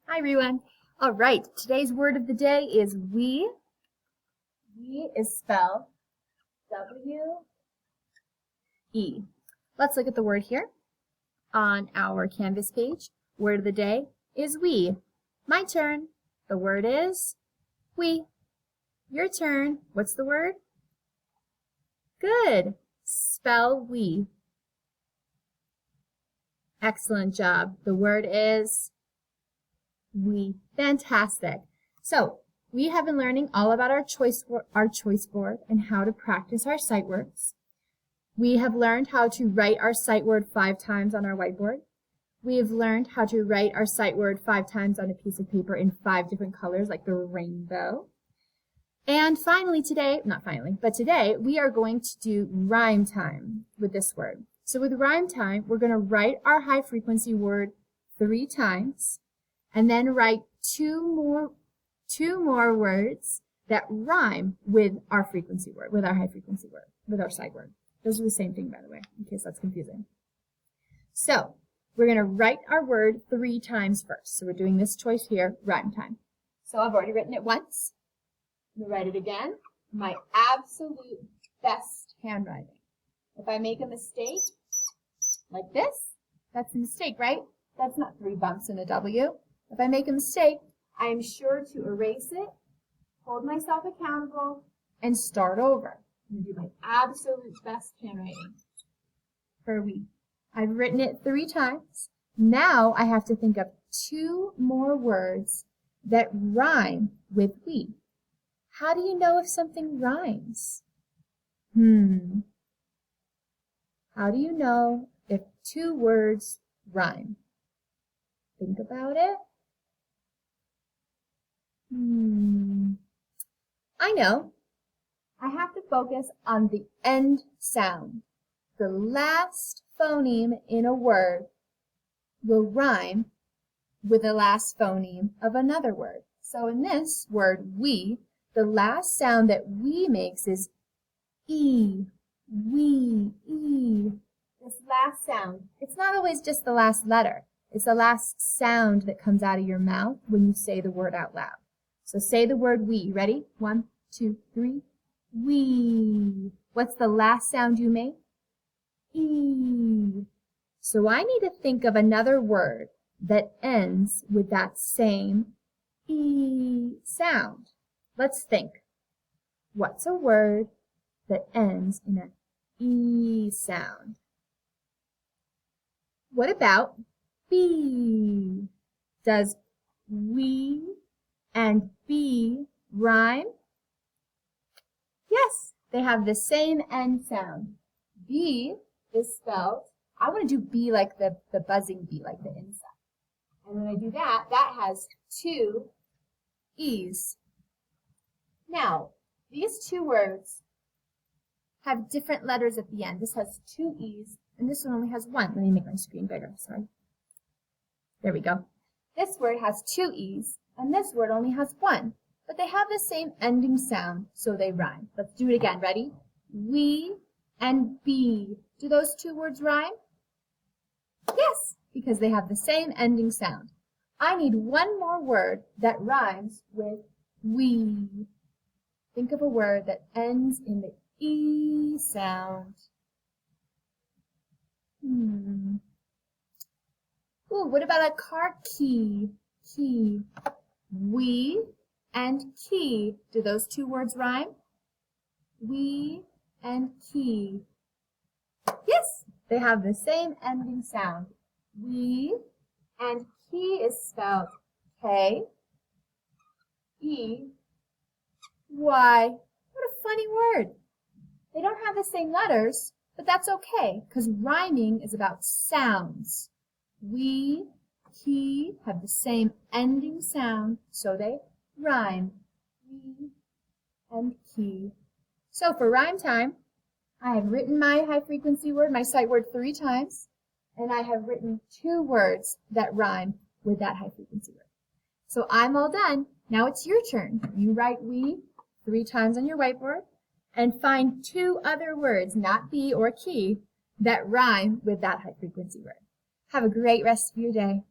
Hi, everyone. All right, today's word of the day is we. We is spelled W-E. Let's look at the word here on our Canvas page. Word of the day is we. My turn. The word is we. Your turn. What's the word? Good. Spell we. Excellent job. The word is we. Fantastic. So we have been learning all about our choice board and how to practice our sight words. We have learned how to write our sight word 5 times on our whiteboard. We have learned how to write our sight word 5 times on a piece of paper in 5 different colors like the rainbow. And finally today, not finally, but today we are going to do rhyme time with this word. So with rhyme time, we're going to write our high frequency word 3 times and then write two more words that rhyme with our frequency word, with our high frequency word, with our sight word. Those are the same thing, by the way, in case that's confusing. So we're going to write our word 3 times first. So we're doing this choice here, rhyme time. So I've already written it once. I'm going to write it again. My absolute best handwriting. If I make a mistake like this, that's a mistake, right? That's not 3 bumps and a W. If I make a mistake, I am sure to erase it, hold myself accountable, and start over. I'm going to do my absolute best handwriting for we. I've written it 3 times. Now I have to think of 2 more words that rhyme with we. How do you know if something rhymes? How do you know if 2 words rhyme? Think about it. I know. I have to focus on the end sound. The last phoneme in a word will rhyme with the last phoneme of another word. So in this word, we, the last sound that we makes is E. We, E. This last sound, it's not always just the last letter. It's the last sound that comes out of your mouth when you say the word out loud. So say the word we. Ready? 1, 2, 3. We. What's the last sound you make? E. So I need to think of another word that ends with that same E sound. Let's think. What's a word that ends in an E sound? What about be? Does we and be rhyme? Yes, they have the same end sound. Be is spelled, I want to do be like the buzzing bee, like the insect. And when I do that, that has 2 E's. Now, these 2 words have different letters at the end. This has 2 E's, and this one only has 1. Let me make my screen bigger, sorry. There we go. This word has 2 E's, and this word only has 1. But they have the same ending sound, so they rhyme. Let's do it again. Ready? We and be. Do those 2 words rhyme? Yes, because they have the same ending sound. I need 1 more word that rhymes with we. Think of a word that ends in the E sound. Ooh, what about a car key? Key. We and key. Do those 2 words rhyme? We and key. Yes, they have the same ending sound. We and key is spelled K-E-Y. What a funny word. They don't have the same letters, but that's okay, because rhyming is about sounds. We, key have the same ending sound, so they rhyme. We and key. So for rhyme time, I have written my high frequency word, my sight word 3 times, and I have written 2 words that rhyme with that high frequency word. So I'm all done. Now it's your turn. You write we 3 times on your whiteboard and find 2 other words, not be or key, that rhyme with that high frequency word. Have a great rest of your day.